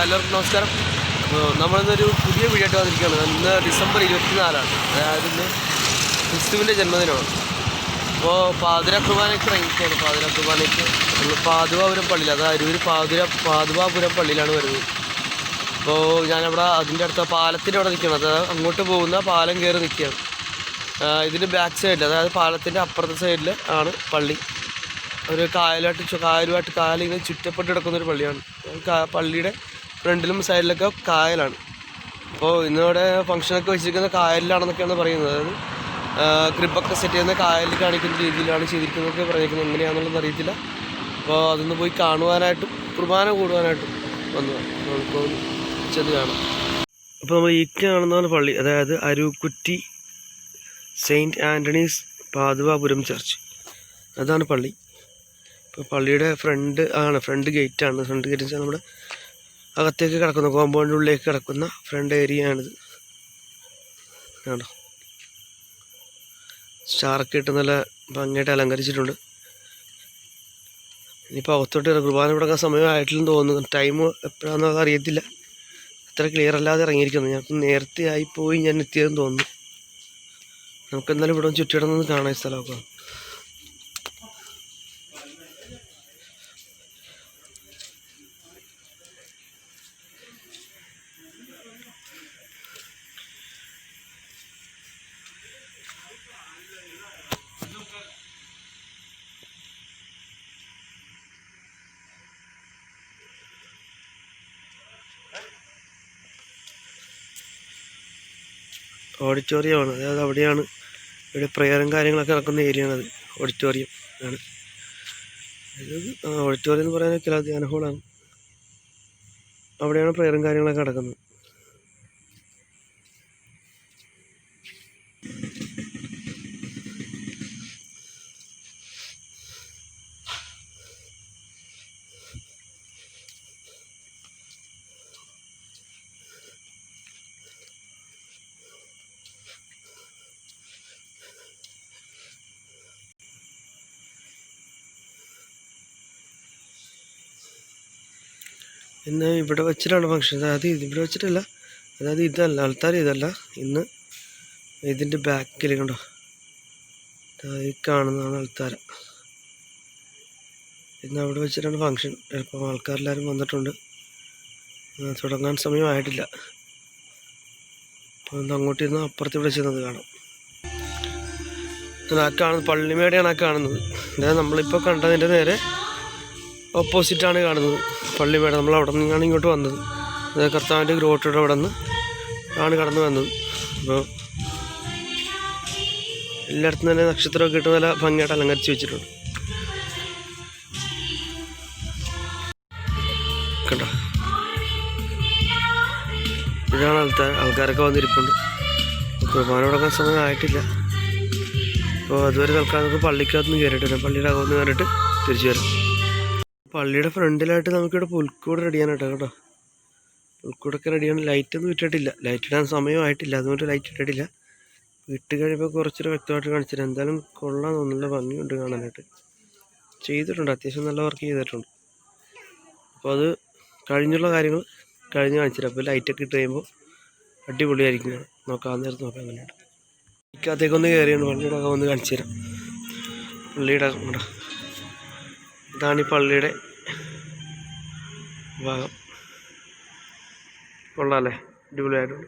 എല്ലാവർക്കും നമസ്കാരം. അപ്പോൾ നമ്മളിന്നൊരു പുതിയ വീഡിയോ ആയിട്ട് വന്നിരിക്കുകയാണ്. ഇന്ന് ഡിസംബർ 24, അതായത് ഇന്ന് ക്രിസ്തുവിൻ്റെ ജന്മദിനമാണ്. അപ്പോൾ പാതിര കുർബാനയ്ക്ക് ഇറങ്ങിയിരിക്കുകയാണ്. പാതിര കുർബാനയ്ക്ക് നമ്മൾ പാതുവാപുരം പള്ളിയിൽ, അതായത് അരൂർ പാതുവാപുരം പള്ളിയിലാണ് വരുന്നത്. അപ്പോൾ ഞാനവിടെ അതിൻ്റെ അടുത്ത പാലത്തിൻ്റെ അവിടെ നിൽക്കുകയാണ്. അതായത് അങ്ങോട്ട് പോകുന്ന പാലം കയറി നിൽക്കുകയാണ്. ഇതിൻ്റെ ബാക്ക് സൈഡിൽ, അതായത് പാലത്തിൻ്റെ അപ്പുറത്തെ സൈഡിൽ ആണ് പള്ളി. ഒരു കായലിങ്ങനെ ചുറ്റപ്പെട്ട് കിടക്കുന്നൊരു പള്ളിയാണ്. പള്ളിയുടെ ഫ്രണ്ടിലും സൈഡിലൊക്കെ കായലാണ്. അപ്പോൾ ഇന്നിവിടെ ഫംഗ്ഷനൊക്കെ വെച്ചിരിക്കുന്ന കായലിലാണെന്നൊക്കെയാണ് പറയുന്നത്. അതായത് ക്രിബൊക്കെ സെറ്റ് ചെയ്യുന്ന കായലിൽ കാണിക്കുന്ന രീതിയിലാണ് ചെയ്തിരിക്കുന്നതൊക്കെ പറഞ്ഞിരിക്കുന്നത്. എങ്ങനെയാണെന്നുള്ളത് അറിയത്തില്ല. അപ്പോൾ അതൊന്ന് പോയി കാണുവാനായിട്ടും കുർബാന കൂടുവാനായിട്ടും വന്നതാണ്. നമുക്ക് ചെന്ന് കാണാം. അപ്പോൾ നമ്മൾ ഈ കാണുന്നതാണ് പള്ളി, അതായത് Arookutty saint Antony's Pathuvapuram church. അതാണ് പള്ളി. ഇപ്പോൾ പള്ളിയുടെ ഫ്രണ്ട് ഗേറ്റാണ്. ഫ്രണ്ട് ഗേറ്റ് വെച്ചാൽ നമ്മുടെ അകത്തേക്ക് കിടക്കുന്ന, കോമ്പൗണ്ടിൻ്റെ ഉള്ളിലേക്ക് കിടക്കുന്ന ഫ്രണ്ട് ഏരിയ ആണിത്. കണ്ടോ, സ്റ്റാറൊക്കെ ഇട്ട് നല്ല ഭംഗിയായിട്ട് അലങ്കരിച്ചിട്ടുണ്ട്. ഇനിയിപ്പോൾ അകത്തോട്ട് കുർബാന തുടങ്ങാൻ സമയമായിട്ടില്ലെന്ന് തോന്നുന്നു. ടൈം എപ്പോഴാണെന്നൊക്കെ അറിയത്തില്ല. അത്ര ക്ലിയർ അല്ലാതെ ഇറങ്ങിയിരിക്കുന്നു. ഞാൻ നേരത്തെ ആയിപ്പോയി ഞാൻ എത്തിയതെന്ന് തോന്നുന്നു. നമുക്ക് എന്തായാലും ഇവിടെ ചുറ്റിയിടന്ന് കാണാൻ സ്ഥലമൊക്കെ. ഓഡിറ്റോറിയമാണ്, അതായത് അവിടെയാണ് ഇവിടെ പ്രെയറും കാര്യങ്ങളൊക്കെ നടക്കുന്ന ഏരിയയാണത്. ഓഡിറ്റോറിയം ആണ്. ഓഡിറ്റോറിയം എന്ന് പറയാനൊക്കെ ധ്യാന ഹോളാണ്. അവിടെയാണ് പ്രെയറും കാര്യങ്ങളൊക്കെ നടക്കുന്നത്. ഇന്ന് ഇവിടെ വെച്ചിട്ടാണ് ഫംഗ്ഷൻ. അതായത് ഇവിടെ വെച്ചിട്ടല്ല, അതായത് ഇതല്ല ആൾത്താർ, ഇതല്ല. ഇന്ന് ഇതിൻ്റെ ബാക്കിൽ കണ്ടോ, ഈ കാണുന്നതാണ് ആൾത്താര. ഇന്ന് അവിടെ വെച്ചിട്ടാണ് ഫംഗ്ഷൻ. ചിലപ്പോൾ ആൾക്കാരെല്ലാവരും വന്നിട്ടുണ്ട്. തുടങ്ങാൻ സമയമായിട്ടില്ല. അപ്പോൾ ഒന്ന് അങ്ങോട്ട് ഇരുന്ന് അപ്പുറത്ത് ഇവിടെ ചെന്നത് കാണാം. കാണുന്നത് പള്ളിമേടെയാണ് ആ കാണുന്നത്. അതായത് നമ്മളിപ്പോൾ കണ്ടതിൻ്റെ നേരെ ഓപ്പോസിറ്റാണ് കാണുന്നത് പള്ളിമേട. നമ്മൾ അവിടെ നിന്നാണ് ഇങ്ങോട്ട് വന്നത്. അതായത് കർത്താവിൻ്റെ ഗ്രോട്ടയുടെ അവിടെ നിന്ന് ആണ് കടന്നു വന്നത്. അപ്പോൾ എല്ലായിടത്തും തന്നെ നക്ഷത്രമൊക്കെ ഇട്ട് നല്ല ഭംഗിയായിട്ട് അലങ്കരിച്ച് വെച്ചിട്ടുണ്ട്. കണ്ടോ, ഇതാണ് ആൾക്കാരൊക്കെ വന്നിരിപ്പുണ്ട്. കുർബാന തുടങ്ങാൻ സമയമായിട്ടില്ല. അപ്പോൾ അതുവരെ തൽക്കാലം നമുക്ക് പള്ളിക്കകത്തുനിന്ന് കയറിയിട്ടില്ല. പള്ളിയുടെ അകത്തുനിന്ന് കയറിയിട്ട് തിരിച്ചു വരാം. പള്ളിയുടെ ഫ്രണ്ടിലായിട്ട് നമുക്കിവിടെ പുൽക്കൂട് റെഡിയാനായിട്ടോ. കേട്ടോ, പുൽക്കൂടൊക്കെ റെഡിയാണ്. ലൈറ്റൊന്നും ഇട്ടിട്ടില്ല. ലൈറ്റ് ഇടാൻ സമയമായിട്ടില്ല, അതുകൊണ്ട് ലൈറ്റ് ഇട്ടിട്ടില്ല. ഇട്ട് കഴിയുമ്പോൾ കുറച്ചൊരു വ്യക്തമായിട്ട് കാണിച്ചിട്ട് എന്തായാലും കൊള്ളാൻ തോന്നുന്നില്ല. ഭംഗിയുണ്ട് കാണാനായിട്ട്. ചെയ്തിട്ടുണ്ട്, അത്യാവശ്യം നല്ല വർക്ക് ചെയ്തിട്ടുണ്ട്. അപ്പോൾ അത് കഴിഞ്ഞുള്ള കാര്യങ്ങൾ കഴിഞ്ഞ് കാണിച്ചിട്ട്. അപ്പോൾ ലൈറ്റൊക്കെ ഇട്ട് കഴിയുമ്പോൾ അടിപൊളിയായിരിക്കും. നോക്കാം, നേരത്തെ നോക്കാം. അങ്ങനെയാണ് ഇക്കകത്തേക്കൊന്ന് കയറിയാണ്. പള്ളിയുടെ അകം ഒന്ന് കാണിച്ചു തരാം. പള്ളിയുടെ ഇതാണ് ഈ പള്ളിയുടെ ഭാഗം. കൊള്ളാമല്ലേ, അടിപൊളിയായിട്ടുണ്ട്.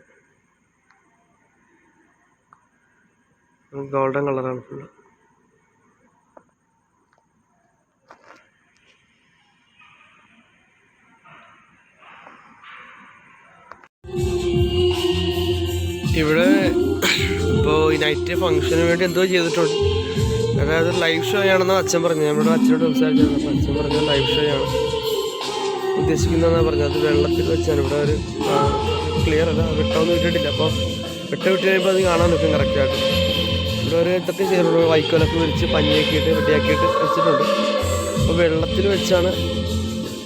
ഗോൾഡൻ കളറാണ് ഫുള്ള്. ഇവിടെ ഇപ്പോൾ ഈ നൈറ്റ് ഫംഗ്ഷന് വേണ്ടി എന്തോ ചെയ്തിട്ടുണ്ട്. അതായത് ലൈവ് ഷോ ആണെന്നാണ് അച്ഛൻ പറഞ്ഞത്. നമ്മുടെ അച്ഛനോട് സംസാരിച്ചത്. അപ്പോൾ അച്ഛൻ പറഞ്ഞത് ലൈവ് ഷോ ആണ് ഉദ്ദേശിക്കുന്നതെന്നാണ് പറഞ്ഞത്. അത് വെള്ളത്തിൽ വെച്ചാണ്. ഇവിടെ ഒരു ക്ലിയർ അല്ല, വെട്ടമൊന്നും ഇട്ടിട്ടില്ല. അപ്പോൾ വിട്ട് കഴിയുമ്പോൾ അത് കാണാൻ നിൽക്കും കറക്റ്റായിട്ട്. ഇവിടെ ഒരു ഇതൊക്കെ ചെയ്തിട്ടുണ്ട്. വൈക്കോലൊക്കെ വിരിച്ച് പഞ്ഞിയൊക്കെ ഇട്ട് റെഡിയാക്കിയിട്ട് വെച്ചിട്ടുണ്ട്. അപ്പോൾ വെള്ളത്തിൽ വെച്ചാണ്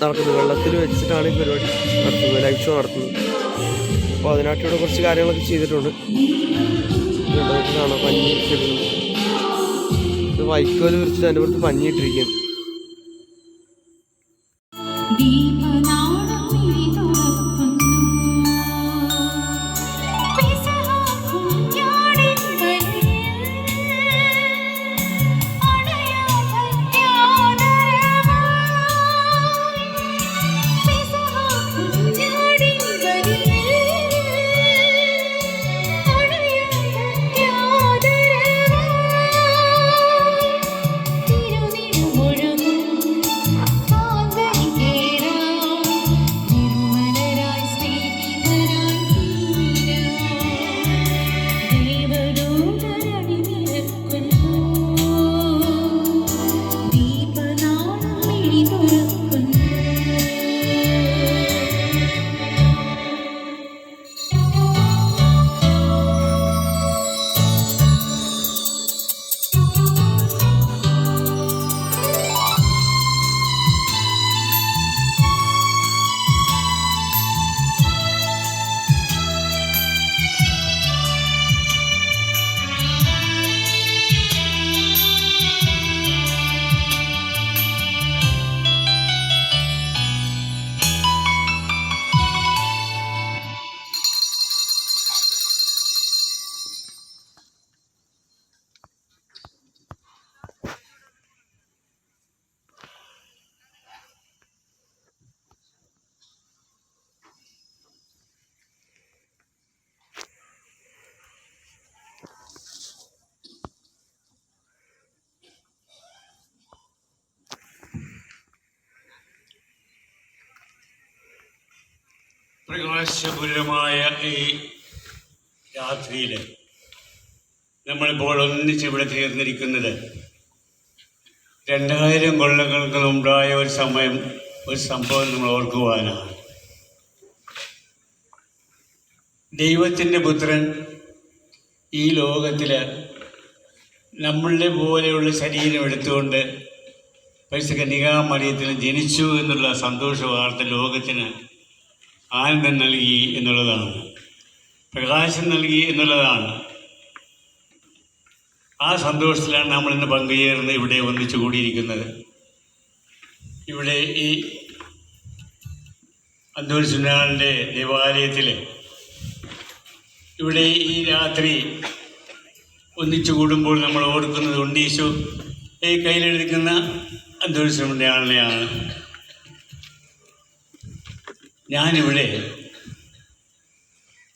നടക്കുന്നത്. വെള്ളത്തിൽ വെച്ചിട്ടാണ് ഈ പരിപാടി നടത്തുന്നത്, ലൈവ് ഷോ നടത്തുന്നത്. അപ്പോൾ അതിനായിട്ട് ഇവിടെ കുറച്ച് കാര്യങ്ങളൊക്കെ ചെയ്തിട്ടുണ്ട്. കാണാം, പഞ്ഞിയൊക്കെ ഇടുന്നത്. ഇത് വൈക്കോല് വിരിച്ചിട്ട് അതിൻ്റെ പുറത്ത് പഞ്ഞിയിട്ടിരിക്കുകയാണ്. പ്രകാശപൂരിതമായ ഈ രാത്രിയിൽ നമ്മളിപ്പോൾ ഒന്നിച്ച് ഇവിടെ ചേർന്നിരിക്കുന്നത് 2000 കൊല്ലങ്ങൾക്ക് മുമ്പായ ഒരു സംഭവം നമ്മൾ ഓർക്കുവാനാണ്. ദൈവത്തിൻ്റെ പുത്രൻ ഈ ലോകത്തിൽ നമ്മളുടെ പോലെയുള്ള ശരീരം എടുത്തുകൊണ്ട് പരിശുദ്ധ കന്യകാമറിയത്തിൽ ജനിച്ചു എന്നുള്ള സന്തോഷ വാർത്ത ലോകത്തിന് ആനന്ദം നൽകി എന്നുള്ളതാണ്, പ്രകാശം നൽകി എന്നുള്ളതാണ്. ആ സന്തോഷത്തിലാണ് നമ്മളിന്ന് പങ്കുചേർന്ന് ഇവിടെ ഒന്നിച്ചു കൂടിയിരിക്കുന്നത്. ഇവിടെ ഈ അന്തോണിസുനാളിൻ്റെ ദേവാലയത്തിൽ ഇവിടെ ഈ രാത്രി ഒന്നിച്ചു കൂടുമ്പോൾ നമ്മൾ ഓർക്കുന്നത് ഉണ്ണീശോ ഈ കയ്യിലെടുക്കുന്ന അന്തോണിസുനാളിനെയാണ്. ഞാനിവിടെ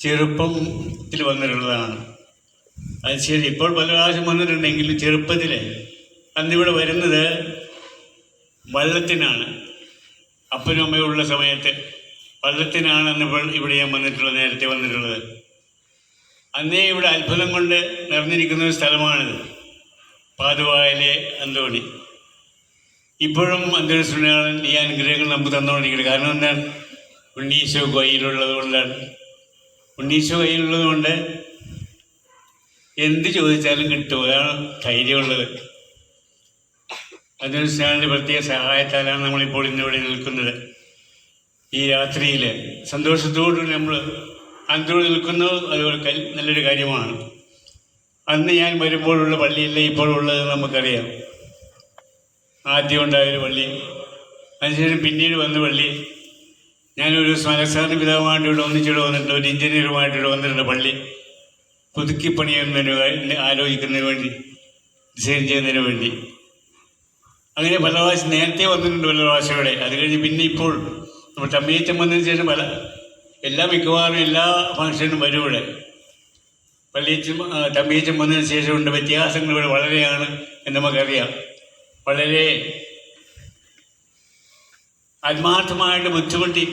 ചെറുപ്പത്തിൽ വന്നിട്ടുള്ളതാണ്. അത് ശരി, ഇപ്പോൾ പല പ്രാവശ്യം വന്നിട്ടുണ്ടെങ്കിലും ചെറുപ്പത്തിൽ അന്നിവിടെ വരുന്നത് വള്ളത്തിനാണ്. അപ്പനും അമ്മയും ഉള്ള സമയത്ത് വള്ളത്തിനാണ് അന്നിപ്പോൾ ഇവിടെ ഞാൻ വന്നിട്ടുള്ളത്, നേരത്തെ വന്നിട്ടുള്ളത്. അന്നേ ഇവിടെ അത്ഭുതം കൊണ്ട് നിറഞ്ഞിരിക്കുന്ന ഒരു സ്ഥലമാണിത്, പാതുവായിലെ അന്തോണി. ഇപ്പോഴും അന്തോണിസുനാളൻ ഈ അനുഗ്രഹങ്ങൾ നമുക്ക് തന്നുകൊണ്ടിരിക്കുന്നത്. കാരണം എന്താണ്? ഉണ്ണീശോ കയ്യിലുള്ളത് കൊണ്ടാണ്. ഉണ്ണീശോ കയ്യിലുള്ളത് കൊണ്ട് എന്ത് ചോദിച്ചാലും കിട്ടും, അതാണ് ധൈര്യമുള്ളത്. അന്തോണിസുനാളിൻ്റെ പ്രത്യേക സഹായത്താലാണ് നമ്മളിപ്പോൾ ഇന്നിവിടെ നിൽക്കുന്നത്. ഈ രാത്രിയിൽ സന്തോഷത്തോടുകൂടി നമ്മൾ അന്തോണി നിൽക്കുന്നു. അതുപോലെ നല്ലൊരു കാര്യമാണ്. അന്ന് ഞാൻ വരുമ്പോഴുള്ള പള്ളിയല്ല ഇപ്പോഴുള്ളത് നമുക്കറിയാം. ആദ്യം ഉണ്ടായൊരു പള്ളി, അതിനുശേഷം പിന്നീട് വന്ന പള്ളി. ഞാനൊരു അലക്സാണ്ടർ പിതാവുമായിട്ട് ഇവിടെ ഒന്നിച്ചിവിടെ വന്നിട്ടുണ്ട്, ഒരു എഞ്ചിനീയറുമായിട്ട് ഇവിടെ വന്നിട്ടുണ്ട്. പള്ളി പുതുക്കി പണിയുന്നതിന് ആലോചിക്കുന്നതിന് വേണ്ടി, ഡിസൈൻ ചെയ്യുന്നതിന് വേണ്ടി. അങ്ങനെ പല പ്രാവശ്യം നേരത്തെ വന്നിട്ടുണ്ട്, പല പ്രാവശ്യം ഇവിടെ. അത് കഴിഞ്ഞ് പിന്നെ ഇപ്പോൾ നമ്മൾ തമ്മീച്ചം വന്നതിന് ശേഷം മിക്കവാറും എല്ലാ ഫംഗ്ഷനും വരും ഇവിടെ. തമ്മീച്ചം വന്നതിന് ശേഷമുണ്ട് വ്യത്യാസങ്ങൾ ഇവിടെ വളരെയാണ് എന്ന് നമുക്കറിയാം. വളരെ ആത്മാർത്ഥമായിട്ട് ബുദ്ധിമുട്ടി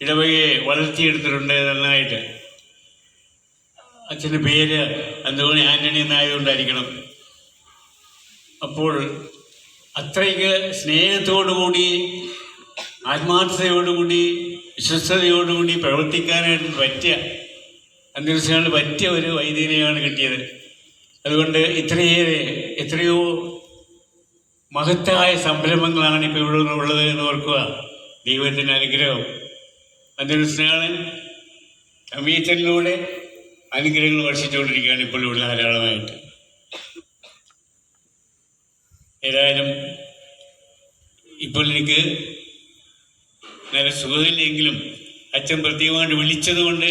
ഇടവകയെ വളർത്തിയെടുത്തിട്ടുണ്ട് നന്നായിട്ട്. അച്ഛൻ്റെ പേര് അന്തോണി ആൻ്റണി എന്നായതുകൊണ്ടായിരിക്കണം. അപ്പോൾ അത്രയ്ക്ക് സ്നേഹത്തോടുകൂടി, ആത്മാർത്ഥതയോടുകൂടി, വിശ്വസ്തയോടുകൂടി പ്രവർത്തിക്കാനായിട്ട് അന്തോണിസുനാളിന് പറ്റിയ ഒരു വൈദികനെയാണ് കിട്ടിയത്. അതുകൊണ്ട് എത്രയോ മഹത്തായ സംരംഭങ്ങളാണ് ഇപ്പോൾ ഇവിടെ ഉള്ളത് എന്ന് ഓർക്കുക. ദൈവത്തിൻ്റെ അനുഗ്രഹം. അന്തോണിസുനാളൻ തമ്മീച്ചനിലൂടെ അനുഗ്രഹങ്ങൾ വർഷിച്ചുകൊണ്ടിരിക്കുകയാണ് ഇപ്പോൾ ഇവിടെ ധാരാളമായിട്ട്. ഏതായാലും ഇപ്പോൾ എനിക്ക് നല്ല സുഖമില്ലെങ്കിലും അച്ഛൻ പ്രത്യേകമായിട്ട് വിളിച്ചത് കൊണ്ട്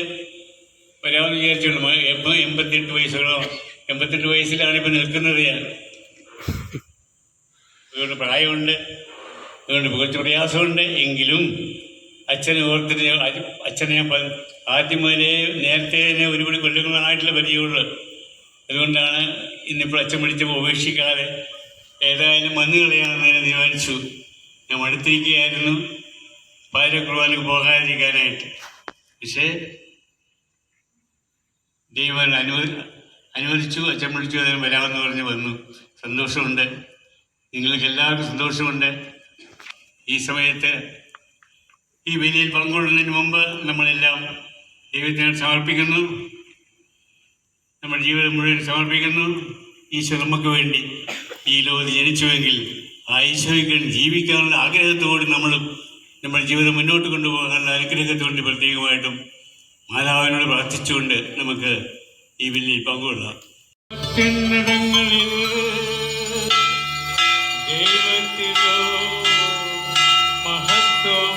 വരാമെന്ന് വിചാരിച്ചുള്ളൂ. 88 വയസ്സോളം, 88 വയസ്സിലാണ് ഇപ്പം നിൽക്കുന്നത് ഞാൻ. അതുകൊണ്ട് പ്രായമുണ്ട്, അതുകൊണ്ട് കുറച്ച് പ്രയാസമുണ്ട്. എങ്കിലും അച്ഛനെ ഓർത്തിട്ട് അച്ഛനെ ഞാൻ ആദ്യം മുതലേ നേരത്തെ തന്നെ ഒരുപാട് കൊല്ലങ്ങളായിട്ടുള്ള പരിചയമുള്ളൂ. അതുകൊണ്ടാണ് ഇന്നിപ്പോൾ അച്ഛൻ വിളിച്ചപ്പോൾ ഉപേക്ഷിക്കാതെ ഏതായാലും വന്നു കളയാണെന്ന് ഞാൻ തീരുമാനിച്ചു. ഞാൻ മടുത്തിരിക്കുകയായിരുന്നു പാതിരക്കുർബാനയ്ക്ക് പോകാതിരിക്കാനായിട്ട്. പക്ഷേ ദൈവം അനുവദിച്ചു. അച്ഛൻ വിളിച്ചു, അതിന് വരാമെന്ന് പറഞ്ഞ് വന്നു. സന്തോഷമുണ്ട്, നിങ്ങൾക്ക് എല്ലാവർക്കും സന്തോഷമുണ്ട്. ഈ സമയത്ത് ഈ ബലിയിൽ പങ്കുകൊള്ളുന്നതിന് മുമ്പ് നമ്മളെല്ലാം ദൈവത്തിന് സമർപ്പിക്കുന്നു, നമ്മുടെ ജീവിതം മുഴുവൻ സമർപ്പിക്കുന്നു. ഈശോ നമുക്ക് വേണ്ടി ഈ ലോകത്ത് ജനിച്ചുവെങ്കിൽ ആ ഈശോയ്ക്ക് ജീവിക്കാനുള്ള ആഗ്രഹത്തോടെ നമ്മുടെ ജീവിതം മുന്നോട്ട് കൊണ്ടുപോകാനുള്ള അനുഗ്രഹത്തോടെ പ്രത്യേകമായിട്ടും മാതാവിനോട് പ്രാർത്ഥിച്ചുകൊണ്ട് നമുക്ക് ഈ ബലിയിൽ പങ്കുകൊള്ളാം. ദൈവത്തിനോ മഹത്വം.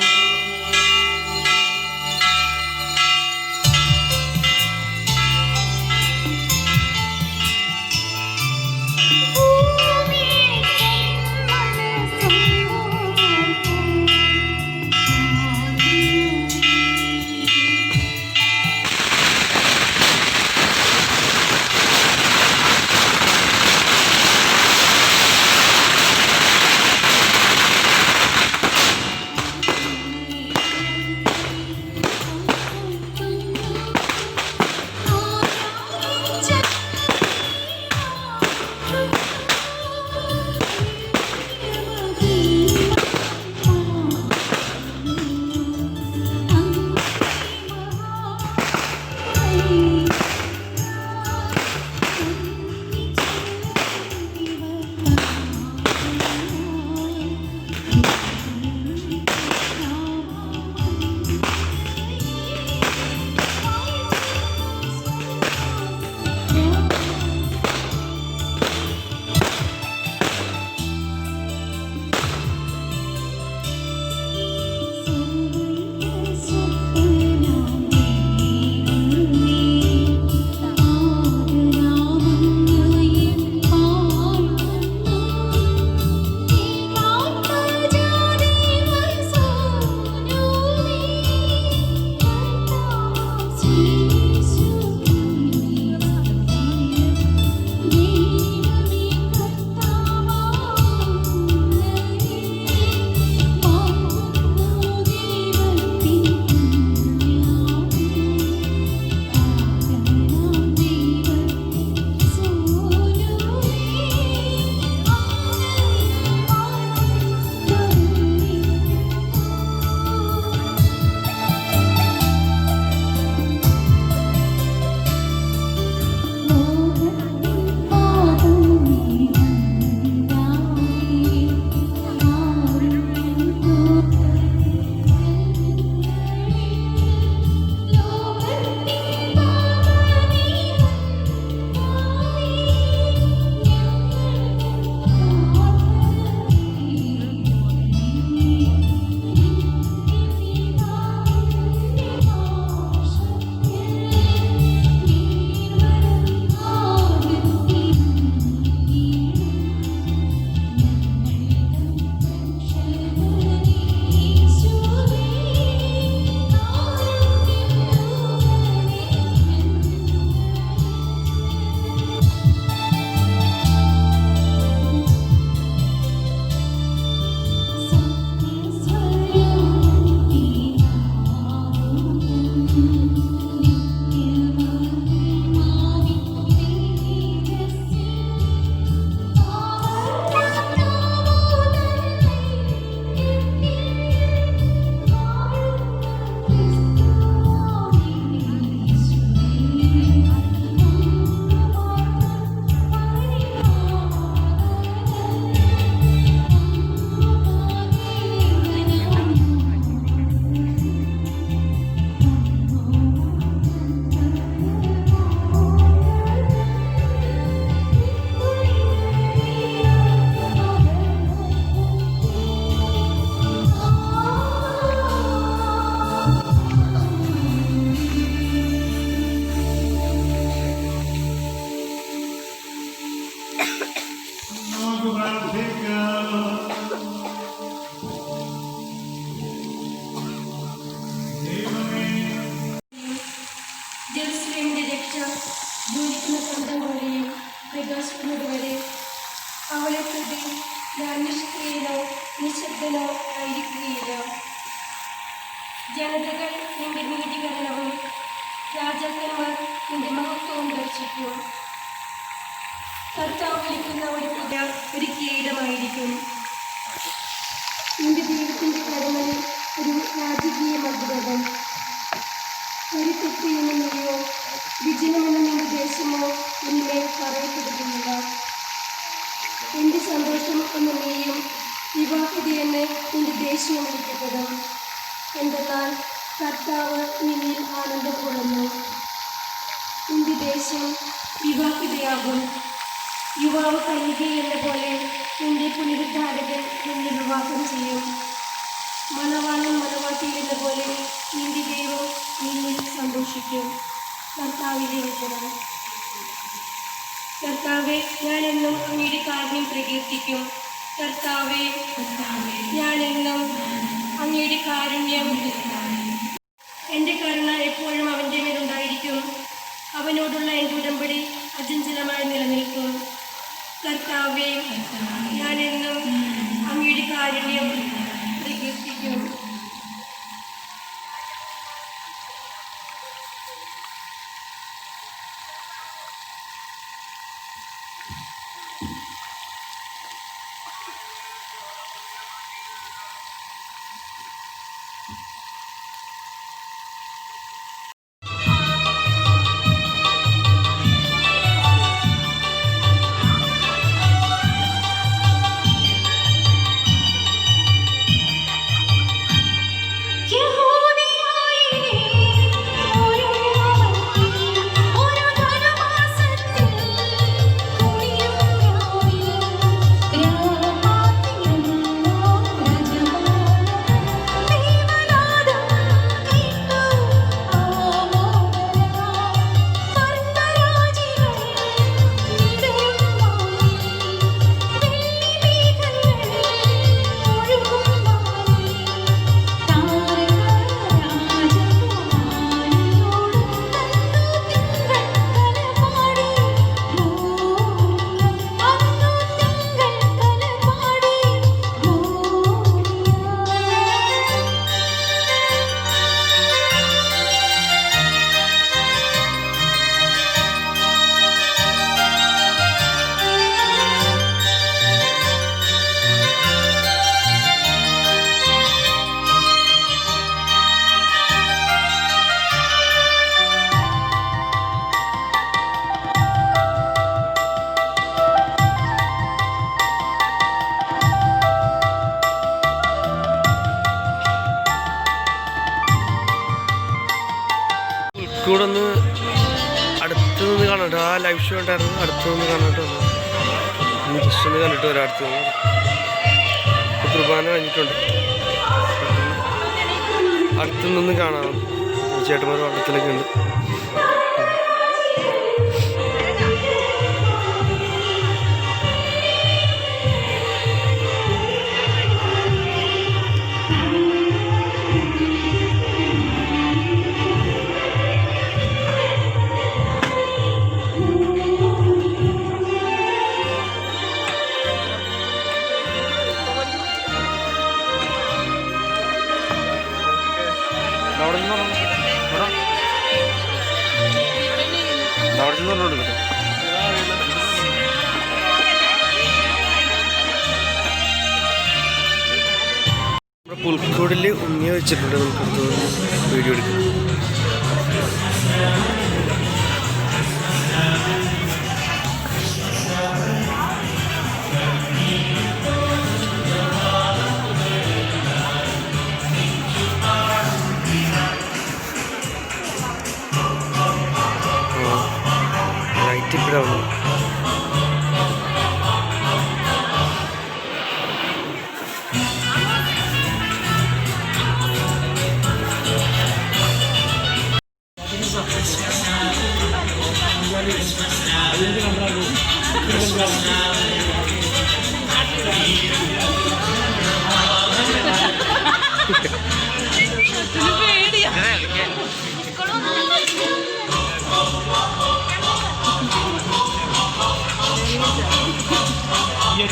നമുക്ക് പ്രാർത്ഥിക്കാം. ജെറുസലേമിന്റെ രക്ഷ ദൂരിക്കുന്ന സ്വന്തം വഴിയും പ്രകാശിക്കുന്നതുവരെ അവളെ പ്രതി ഞാൻ നിഷ്ക്രിയനോ നിശബ്ദനോ ആയിരിക്കുകയില്ല. ജനതകൾ നിന്റെ നീതികരണവും രാജാക്കന്മാർ നിന്റെ മഹത്വവും ദർശിക്കും. കർത്താവ് വിളിക്കുന്ന ഒരു കിരീടമായിരിക്കും. നിന്റെ ദൈവത്തിൻ്റെ കരങ്ങളിൽ ഒരു രാജകീയ മകുടം. ഒരു തെറ്റിയെന്ന നീയോ വിജനമെന്ന നിന്റെ ദേശമോ എന്നിവ പറയപ്പെടുകയില്ല. എൻ്റെ സന്തോഷം എന്ന നീയും വിവാഹിതയെന്ന് നിന്റെ ദേശവും വിളിക്കപ്പെടും. എന്തെന്നാൽ കർത്താവ് നിന്നിൽ ആനന്ദം കൊള്ളുന്നു. നിന്റെ ദേശം വിവാഹിതയാകും. യുവാവ് കന്യകയെന്ന പോലെ നിന്റെ പുനരുദ്ധാരകൻ നിന്നെ വിവാഹം ചെയ്യും. മണവാളൻ മണവാട്ടിയെന്ന പോലെ നിന്റെ ദൈവം നിന്നിൽ സന്തോഷിക്കും. കർത്താവിലെ വചനം. കർത്താവെ, ഞാനെന്നും അങ്ങയുടെ കാരുണ്യം പ്രകീർത്തിക്കും. കർത്താവെ, ഞാനെന്നും അങ്ങയുടെ കാരുണ്യം. എൻ്റെ കരുണ എപ്പോഴും അവൻ്റെ മേലുണ്ടായിരിക്കും. അവനോടുള്ള എൻ്റെ ഉടമ്പടി അചഞ്ചലമായി നിലനിൽക്കും. കർത്താവെ, ഞാനെന്നും അങ്ങയുടെ കാരുണ്യം പ്രകീർത്തിക്കും. കൂടെ ഒന്ന് അടുത്ത് നിന്ന് കാണട്ടെ. ആ ലൈവ് ഷോ ഉണ്ടായിരുന്നു. അടുത്ത് നിന്ന് കാണട്ടെ. ജസ്റ്റ് ഒന്ന് കണ്ടിട്ട് വരാം. അടുത്ത് നിന്ന് കുർബാന കഴിഞ്ഞിട്ടുണ്ട്. അടുത്ത് നിന്ന് കാണാം. ചേട്ടന്മാർ വള്ളത്തിലൊക്കെ ഉണ്ട്. പുൽക്കൂടിൽ ഉണ്ണിയ വെച്ചിട്ടുണ്ട്. നമുക്കടുത്ത് വീഡിയോ എടുക്കാം. ലൈറ്റ് ഇപ്പോഴാണ്.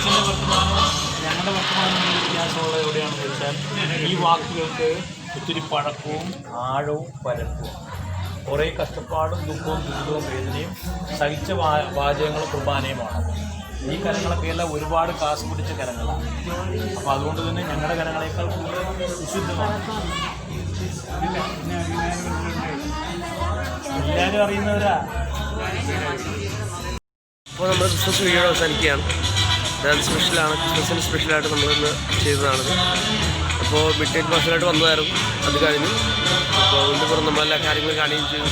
അച്ഛൻ്റെ വർത്തമാനവും ഞങ്ങളുടെ വർത്തമാനവും വ്യത്യാസമുള്ള എവിടെയാണെന്ന് വെച്ചാൽ ഈ വാക്കുകൾക്ക് ഒത്തിരി പഴക്കവും ആഴവും പരപ്പും കുറേ കഷ്ടപ്പാടും ദുഃഖവും ദുരിതവും വേദനയും സഹിച്ച വാചകങ്ങളും കുർബാനയുമാണ്. ഈ കരങ്ങളൊക്കെ എല്ലാം ഒരുപാട് കാശ് പിടിച്ച കരങ്ങളാണ്. അപ്പോൾ അതുകൊണ്ട് തന്നെ ഞങ്ങളുടെ കരങ്ങളേക്കാൾ കൂടുതൽ വിശുദ്ധമാണ്. എല്ലാവരും അറിയുന്നവരാ. അപ്പോൾ നമ്മൾ ക്രിസ്മസ് വീഡിയോ അവസാനിക്കുകയാണ്. അതായത് സ്പെഷ്യലാണ്, ക്രിസ്മസിന് സ്പെഷ്യലായിട്ട് നമ്മളിന്ന് ചെയ്തതാണത്. അപ്പോൾ മിഡ് നൈറ്റ് മാസമായിട്ട് വന്നതായിരുന്നു, അത് കഴിഞ്ഞു. അപ്പോൾ വീണ്ടും നമ്മളെല്ലാ കാര്യങ്ങളും കാണുകയും ചെയ്തു.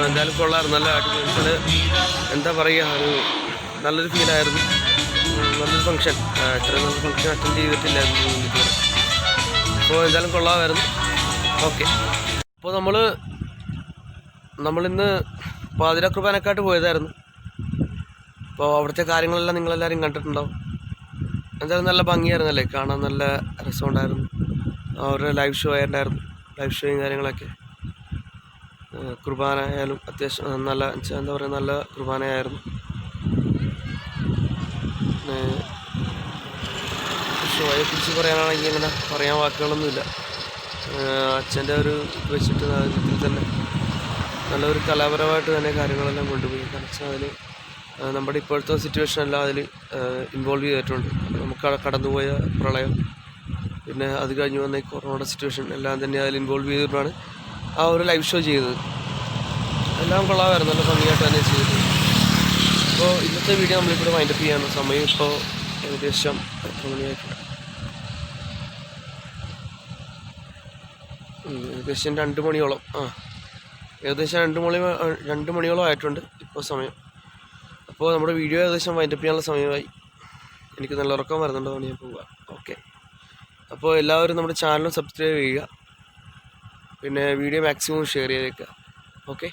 എന്തായാലും കൊള്ളായിരുന്നു, നല്ല അടിപൊളി, എന്താ പറയുക, നല്ലൊരു ഫീലായിരുന്നു. നല്ലൊരു ഫംഗ്ഷൻ, ഇത്രയും നല്ല ഫംഗ്ഷൻ അറ്റൻഡ് ചെയ്തിട്ടില്ലായിരുന്നു ഇതുവരെ. അപ്പോൾ എന്തായാലും കൊള്ളാമായിരുന്നു. ഓക്കെ, അപ്പോൾ നമ്മളിന്ന് പാതിര കുർബാനക്കായിട്ട് പോയതായിരുന്നു. അപ്പോൾ അവിടുത്തെ കാര്യങ്ങളെല്ലാം നിങ്ങളെല്ലാവരും കണ്ടിട്ടുണ്ടാവും. എന്തായാലും നല്ല ഭംഗിയായിരുന്നല്ലേ, കാണാൻ നല്ല രസമുണ്ടായിരുന്നു. അവരുടെ ലൈവ് ഷോ ആയിട്ടുണ്ടായിരുന്നു, ലൈവ് ഷോയും കാര്യങ്ങളൊക്കെ. കുർബാന ആയാലും അത്യാവശ്യം നല്ല, എന്താ പറയുക, നല്ല കുർബാനയായിരുന്നു. ഷോയെക്കുറിച്ച് പറയാനാണെങ്കിൽ അങ്ങനെ പറയാൻ വാക്കുകളൊന്നുമില്ല. അച്ഛൻ്റെ ഒരു ഇത് വെച്ചിട്ട് ഇതിൽ തന്നെ നല്ലൊരു കലാപരമായിട്ട് തന്നെ കാര്യങ്ങളെല്ലാം കൊണ്ടുപോയി. കാരണം അതിൽ നമ്മുടെ ഇപ്പോഴത്തെ സിറ്റുവേഷനെല്ലാം അതിൽ ഇൻവോൾവ് ചെയ്തിട്ടുണ്ട്. നമുക്ക് കടന്നുപോയ പ്രളയം, പിന്നെ അത് കഴിഞ്ഞ് വന്ന ഈ കൊറോണ സിറ്റുവേഷൻ എല്ലാം തന്നെ അതിൽ ഇൻവോൾവ് ചെയ്തിട്ടാണ് ആ ഒരു ലൈവ് ഷോ ചെയ്തത്. എല്ലാം കൊള്ളാമായിരുന്നു, നല്ല ഭംഗിയായിട്ട് തന്നെ ചെയ്തിട്ടുണ്ട്. അപ്പോൾ ഇന്നത്തെ വീഡിയോ നമ്മളിവിടെ വൈൻഡപ്പ് ചെയ്യാണ്. സമയം ഇപ്പോൾ ഏകദേശം എത്ര മണിയായിട്ടുണ്ട്? ഏകദേശം 2 മണിയോളം, ഏകദേശം 2 മണിയോളം ആയിട്ടുണ്ട് ഇപ്പോൾ സമയം. അപ്പോൾ നമ്മുടെ വീഡിയോ ഏകദേശം വൈൻഡപ്പ് ചെയ്യാനുള്ള സമയമായി. എനിക്ക് നല്ല ഉറക്കം വരുന്നുണ്ടോ ഞാൻ പോവുക. ഓക്കെ, അപ്പോൾ എല്ലാവരും നമ്മുടെ ചാനൽ സബ്സ്ക്രൈബ് ചെയ്യുക, പിന്നെ വീഡിയോ മാക്സിമം ഷെയർ ചെയ്തേക്കുക. ഓക്കെ.